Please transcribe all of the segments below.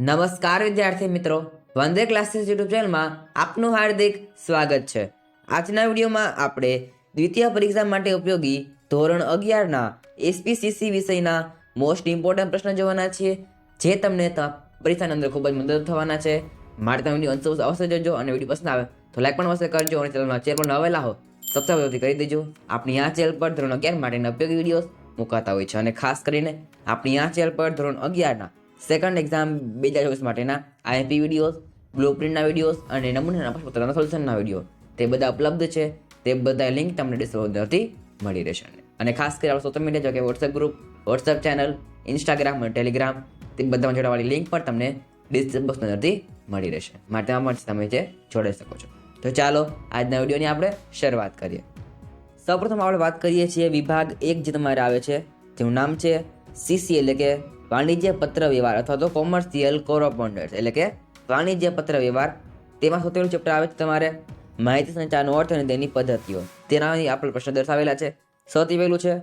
નમસ્કાર વિદ્યાર્થી મિત્રો, વંદે ક્લાસીસ યુટ્યુબ ચેનલમાં આપનું હાર્દિક સ્વાગત છે. આજના વિડીયોમાં આપણે દ્વિતીય પરીક્ષા માટે ઉપયોગી ધોરણ 11ના એસપીસીસી વિષયના મોસ્ટ ઇમ્પોર્ટન્ટ પ્રશ્ન જોવાના છીએ, જે તમને પરીક્ષાની અંદર ખૂબ જ મદદ થવાના છે. માટે તમે વિડીયો અંત અવશ્ય જોજો અને વિડીયો પસંદ આવે તો લાઈક પણ અવશ્ય કરજો અને ચેનલમાં પર નવેલા હો સબસ્ક્રાઇબ કરી દેજો. આપણી આ ચેનલ પર ધોરણ 11 માટેના ઉપયોગી વિડીયો મુકાતા હોય છે અને ખાસ કરીને આપણી આ ચેનલ પર ધોરણ 11ના સેકન્ડ એક્ઝામ 2024 માટેના આઈએમપી વિડીયોઝ, બ્લુપ્રિન્ટના વિડીયોઝ અને નમૂનાના પ્રશ્નપત્રના સોલ્યુશનના વિડીયો તે બધા ઉપલબ્ધ છે. તે બધા લિંક તમને ડિસ્ક્રિપ્શનથી મળી રહેશે. અને ખાસ કરીને આપણા સોશિયલ મીડિયા જો કે WhatsApp group, WhatsApp channel, Instagram અને ટેલિગ્રામ તે બધામાં જોડાવાળી લિંક પણ તમને ડિસ્ક્રિપ્શન બોક્સની મળી રહેશે. માટે આમાં તમે જે જોડાઈ શકો છો. તો ચાલો આજના વિડીયોની આપણે શરૂઆત કરીએ. સૌપ્રથમ આપણે વાત કરીએ છીએ વિભાગ 1 જે તમારે આવે છે, જેનું નામ છે સીસી એટલે કે વાણિજ્ય પત્ર વ્યવહાર અથવા તો કોમર્શિયલ કોરસ્પોન્ડન્સ એટલે કે વાણિજ્ય પત્ર વ્યવહાર. તેમાં સૌથી પહેલું ચેપ્ટર આવે છે તમારે માહિતી સંચારનો અર્થ અને તેની પદ્ધતિઓ. તેના આપણે પ્રશ્ન દર્શાવેલા છે. સૌથી પહેલું છે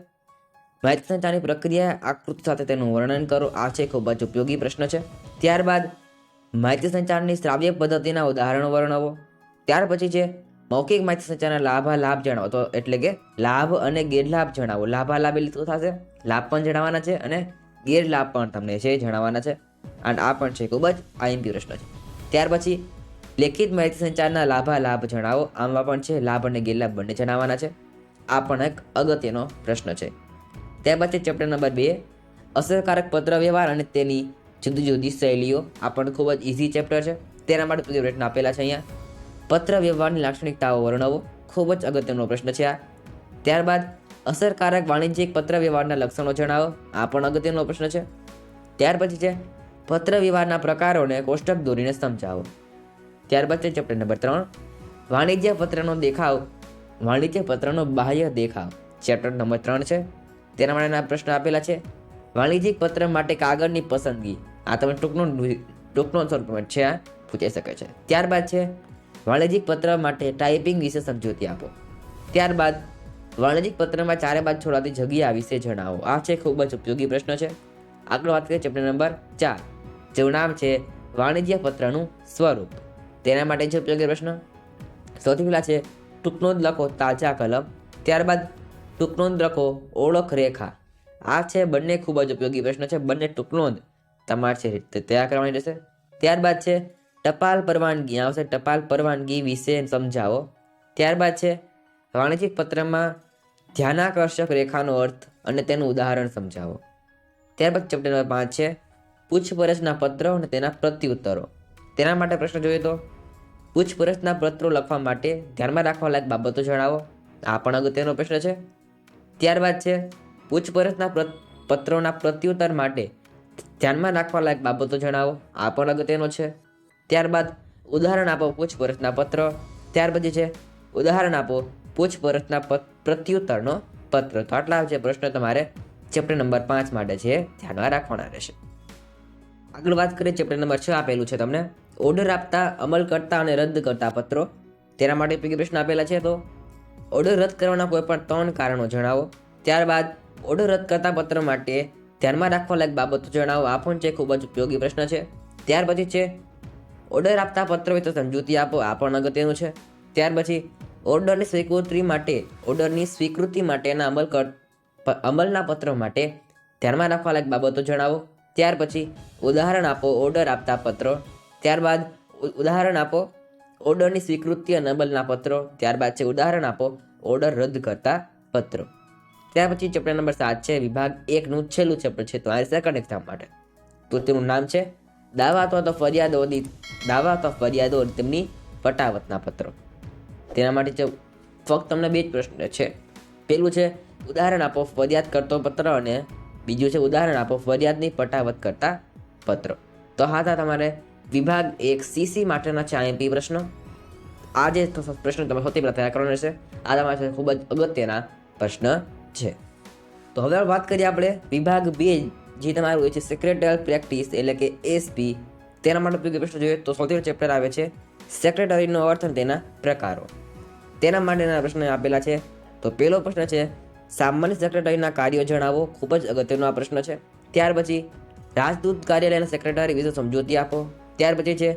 માહિતી સંચારની પ્રક્રિયા આકૃતિ સાથે તેનું વર્ણન કરો. આ છે ખૂબ જ ઉપયોગી પ્રશ્ન છે. ત્યારબાદ માહિતી સંચારની શ્રાવ્ય પદ્ધતિના ઉદાહરણો વર્ણવો. ત્યાર પછી છે મૌખિક માહિતી સંચારના લાભાલાભ જણાવો, તો એટલે કે લાભ અને ગેરલાભ જણાવો. લાભાલાભ એટલે શું થશે? લાભ પણ જણાવવાના છે અને ગેરલાભ પણ તમને છે જણાવવાના છે. અને આ પણ છે ખૂબ જ આઈએમપી પ્રશ્ન છે. ત્યાર પછી લેખિત માહિતી સંચારના લાભાલાભ જણાવો. આમાં પણ છે લાભ અને ગેરલાભ બંને જણાવવાના છે. આ પણ એક અગત્યનો પ્રશ્ન છે. ત્યાર પછી ચેપ્ટર નંબર 2 અસરકારક પત્ર વ્યવહાર અને તેની જુદી જુદી શૈલીઓ. આ પણ ખૂબ જ ઇઝી ચેપ્ટર છે. તેના માટે પ્રશ્ન આપેલા છે અહીંયા. પત્ર વ્યવહારની લાક્ષણિકતાઓ વર્ણવો. ખૂબ જ અગત્યનો પ્રશ્ન છે આ. ત્યારબાદ અસરકારક વાણિજ્યિક પત્ર વ્યવહારના લક્ષણો જણાવો. આ પણ અગત્યનો પ્રશ્ન છે. ત્યાર પછી છે પત્ર વ્યવહારના પ્રકારોને કોષ્ટક દોરીને સમજાવો. ત્યારબાદ છે ચેપ્ટર નંબર 3 વાણિજ્ય પત્રનો દેખાવ, વાણિજ્ય પત્રનો બાહ્ય દેખાવ. ચેપ્ટર નંબર 3 છે. તેના માટેના પ્રશ્ન આપેલા છે વાણિજ્યિક પત્ર માટે કાગળની પસંદગી. આ તમે ટૂંકનો સ્વરૂપ છે, આ પૂછાઈ શકે છે. ત્યારબાદ છે વાણિજ્યિક પત્ર માટે ટાઈપિંગ વિશે સમજૂતી આપો. ત્યારબાદ વાણિજ્યિક પત્રમાં ચારે બાજુ છોડાતી જગ્યા વિશે જણાવો. આ છે ખૂબ જ ઉપયોગી પ્રશ્ન છે. આગળ વાત કરીએ ચેપ્ટર નંબર 4 જેનું નામ છે વાણિજ્ય પત્રનું સ્વરૂપ. તેના માટે છે ઉપયોગી પ્રશ્ન. સૌથી પહેલા છે ટૂંકનોંધ લખો તાજા કલમ. ત્યારબાદ ટૂંકનોંધ લખો ઓળખ રેખા. આ છે બંને ખૂબ જ ઉપયોગી પ્રશ્ન છે. બંને ટૂંકનોંધ તમારે છે તૈયાર કરવાની રહેશે. ત્યારબાદ છે ટપાલ પરવાનગી આવશે. ટપાલ પરવાનગી વિશે સમજાવો. ત્યારબાદ છે વાણિજ્યિક પત્રમાં ધ્યાનાકર્ષક રેખાનો અર્થ અને તેનું ઉદાહરણ સમજાવો. ત્યારબાદ ચેપ્ટર નંબર 5 છે પૂછપરછના પત્રો અને તેના પ્રત્યુત્તરો. તેના માટે પ્રશ્ન જોઈએ તો પૂછપરછના પત્રો લખવા માટે ધ્યાનમાં રાખવા લાયક બાબતો જણાવો. આ પણ અગત્યનો પ્રશ્ન છે. ત્યારબાદ છે પૂછપરછના પત્રોના પ્રત્યુત્તર માટે ધ્યાનમાં રાખવા લાયક બાબતો જણાવો. આ પણ અગત્યનો છે. ત્યારબાદ ઉદાહરણ આપો પૂછપરછના પત્ર. ત્યાર પછી છે ઉદાહરણ આપો પૂછપરછના પ્રત્યુત્તરનો પત્ર. તો આટલા જે પ્રશ્ન તમારે ચેપ્ટર નંબર 5 માટે છે ધ્યાનમાં રાખવાના રહેશે. આગળ વાત કરીએ ચેપ્ટર નંબર 6 આપેલું છે તમને ઓર્ડર આપતા, અમલ કરતા અને રદ કરતા પત્રો. તેના માટે ઉપયોગી પ્રશ્ન આપેલા છે. તો ઓર્ડર રદ કરવાના કોઈ પણ 3 કારણો જણાવો. ત્યારબાદ ઓર્ડર રદ કરતા પત્ર માટે ધ્યાનમાં રાખવા લાયક બાબતો જણાવો. આ પણ છે ખૂબ જ ઉપયોગી પ્રશ્ન છે. ત્યાર પછી છે ઓર્ડર આપતા પત્ર વિશે સમજૂતી આપો. આ પણ અગત્યનું છે. ત્યાર પછી ઓર્ડરની સ્વીકૃતિ માટેના અમલના પત્રો માટે ધ્યાનમાં રાખવા લાયક બાબતો જણાવો. ત્યાર પછી ઉદાહરણ આપો ઓર્ડર આપતા પત્રો. ત્યારબાદ ઉદાહરણ આપો ઓર્ડરની સ્વીકૃતિ અને અમલના પત્રો. ત્યારબાદ છે ઉદાહરણ આપો ઓર્ડર રદ કરતા પત્રો. ત્યાર પછી ચેપ્ટર નંબર 7 છે વિભાગ 1 નું છેલ્લું ચેપ્ટર છે તમારે સેકન્ડ એક્ઝામ માટે. તો તેનું નામ છે દાવા અથવા ફરિયાદો તેમની પટાવતના પત્રો. તેના માટે ફક્ત તમને 2 જ પ્રશ્ન છે. પેલું છે ઉદાહરણ આપો ફરિયાદ કરતો પત્ર અને બીજું છે ઉદાહરણ આપો ફરિયાદની પટાવત કરતા પત્રો. તો હા તમારે વિભાગ 1 સીસી માટેના છે આઈએમપી પ્રશ્નો. આ જે પ્રશ્ન તમે સૌથી પહેલા તૈયાર કરવાનો રહેશે. આ તમારા ખૂબ જ અગત્યના પ્રશ્ન છે. તો હવે વાત કરીએ આપણે વિભાગ 2 જે તમારું હોય છે સેક્રેટરીયલ પ્રેક્ટિસ એટલે કે એસપી. તેના માટે ઉપયોગી પ્રશ્ન જોઈએ તો સૌથી પહેલું ચેપ્ટર આવે છે સેક્રેટરીનો અર્થ અને તેના પ્રકારો. તેના માટેના પ્રશ્ન આપેલા છે. તો પહેલો પ્રશ્ન છે સામાન્ય સેક્રેટરીના કાર્યો જણાવો. ખૂબ જ અગત્યનો આ પ્રશ્ન છે. ત્યાર પછી રાજદૂત કાર્યાલયના સેક્રેટરી વિશે સમજૂતી આપો. ત્યાર પછી છે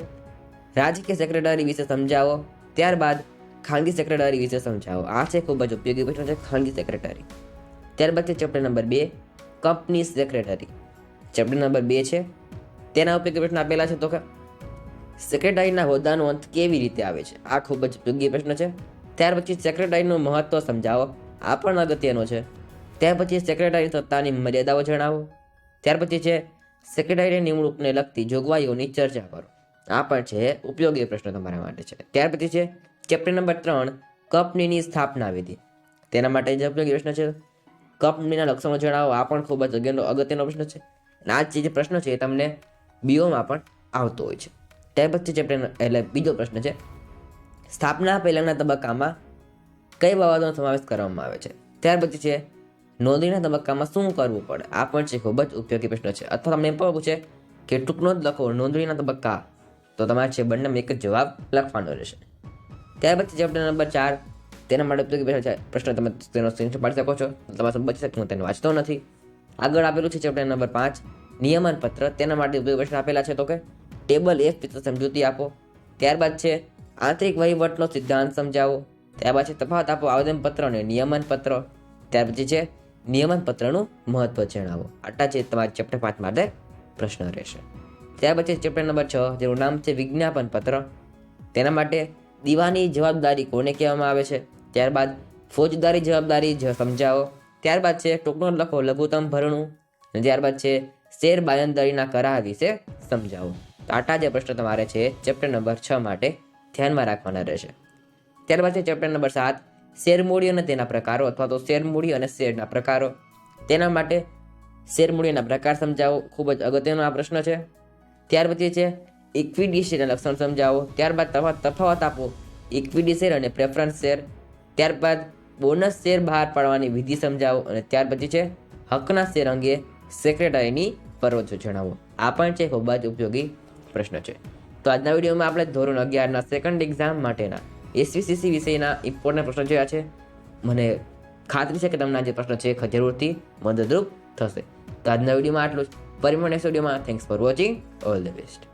રાજકીય સેક્રેટરી વિશે સમજાવો. ત્યારબાદ ખાનગી સેક્રેટરી વિશે સમજાવો. આ છે ખૂબ જ ઉપયોગી પ્રશ્ન છે, ખાનગી સેક્રેટરી. ત્યારબાદ છે chapter number 2 company secretary. Chapter number 2 છે તેના ઉપયોગી પ્રશ્ન આપેલા છે. તો કે સેક્રેટરીના હોદ્દાનો અંત કેવી રીતે આવે છે. આ ખૂબ જ ઉપયોગી પ્રશ્ન છે. ત્યાર પછી સેક્રેટરીનું મહત્વ સમજાવો. આ પણ અગત્યનો છે. ત્યાર પછી સેક્રેટરી સત્તાની મર્યાદાઓ જણાવો. ત્યાર પછી છે સેક્રેટરી નિમણૂકને લગતી જોગવાઈઓની ચર્ચા કરો. આ પણ છે ઉપયોગી પ્રશ્ન તમારા માટે છે. ત્યાર પછી છે ચેપ્ટર નંબર 3 કંપનીની સ્થાપના વિધિ. તેના માટે જે ઉપયોગી પ્રશ્ન છે કંપનીના લક્ષણો જણાવો. આ પણ ખૂબ જ અગત્યનો પ્રશ્ન છે. અને આ જે પ્રશ્ન છે એ તમને બીઓમાં પણ આવતો હોય છે. ત્યાર પછી ચેપ્ટર એટલે બીજો પ્રશ્ન છે સ્થાપના પહેલાંના તબક્કામાં કઈ બાબતોનો સમાવેશ કરવામાં આવે છે. ત્યાર પછી છે નોંધણીના તબક્કામાં શું કરવું પડે. આ પણ છે ખૂબ જ ઉપયોગી પ્રશ્ન છે. અથવા તમને એમ પણ પૂછે કે ટૂંકનો જ લખો નોંધણીના તબક્કા, તો તમારે છે બંનેમાં એક જ જવાબ લખવાનો રહેશે. ત્યાર પછી ચેપ્ટર નંબર 4 તેના માટે ઉપયોગી પ્રશ્ન તમે તેનો સ્ક્રીનશોટ પાડી શકો છો. તમારે બચી શકે, હું તેને વાંચતો નથી. આગળ આપેલું છે ચેપ્ટર નંબર 5 નિયમન પત્ર. તેના માટે ઉપયોગી પ્રશ્ન આપેલા છે. તો કે ટેબલ F વિશે સમજૂતી આપો. ત્યારબાદ છે આંતરિક વહીવટનો સિદ્ધાંત સમજાવો. ત્યારબાદ છે તફાવત આપો આવેદનપત્ર અને નિયમન પત્ર. ત્યાર પછી છે નિયમન પત્રનું મહત્વ જણાવો. આટલા છે તમારા ચેપ્ટર 5 માટે પ્રશ્ન રહેશે. ત્યાર પછી ચેપ્ટર નંબર 6 જેનું નામ છે વિજ્ઞાપન પત્ર. તેના માટે દીવાની જવાબદારી કોને કહેવામાં આવે છે. ત્યારબાદ ફોજદારી જવાબદારી સમજાવો. ત્યારબાદ છે ટૂંકનો લખો લઘુત્તમ ભરણું. અને ત્યારબાદ છે શેર બાયંદરીના કરાર વિશે સમજાવો. તો આટલા જે પ્રશ્ન તમારે છે ચેપ્ટર નંબર 6 માટે ધ્યાનમાં રાખવાના રહેશે. ત્યારબાદ છે ચેપ્ટર નંબર 7 શેરમૂડી અને તેના પ્રકારો અથવા તો શેરમૂડી અને શેરના પ્રકારો. તેના માટે શેરમૂડીના પ્રકાર સમજાવો. ખૂબ જ અગત્યનો આ પ્રશ્ન છે. ત્યાર પછી છે ઇક્વિટી શેરના લક્ષણ સમજાવો. ત્યારબાદ તફાવત આપો ઇક્વિટી શેર અને પ્રેફરન્સ શેર. ત્યારબાદ બોનસ શેર બહાર પાડવાની વિધિ સમજાવો. અને ત્યાર પછી છે હકના શેર અંગે સેક્રેટરીની ફરજો જણાવો. આ પણ છે ખૂબ જ ઉપયોગી પ્રશ્ન છે. તો આજના વિડીયોમાં આપણે ધોરણ 11ના સેકન્ડ એક્ઝામ માટેના એસપીસીસી વિષયના ઇમ્પોર્ટન્ટ પ્રશ્નો જોયા છે. મને ખાતરી છે કે તમને આ જે પ્રશ્ન છે જરૂરથી મદદરૂપ થશે. તો આજના વિડીયોમાં આટલું જ. ફરી મળીએ નેક્સ્ટ વિડીયોમાં. Thanks for watching. All the best.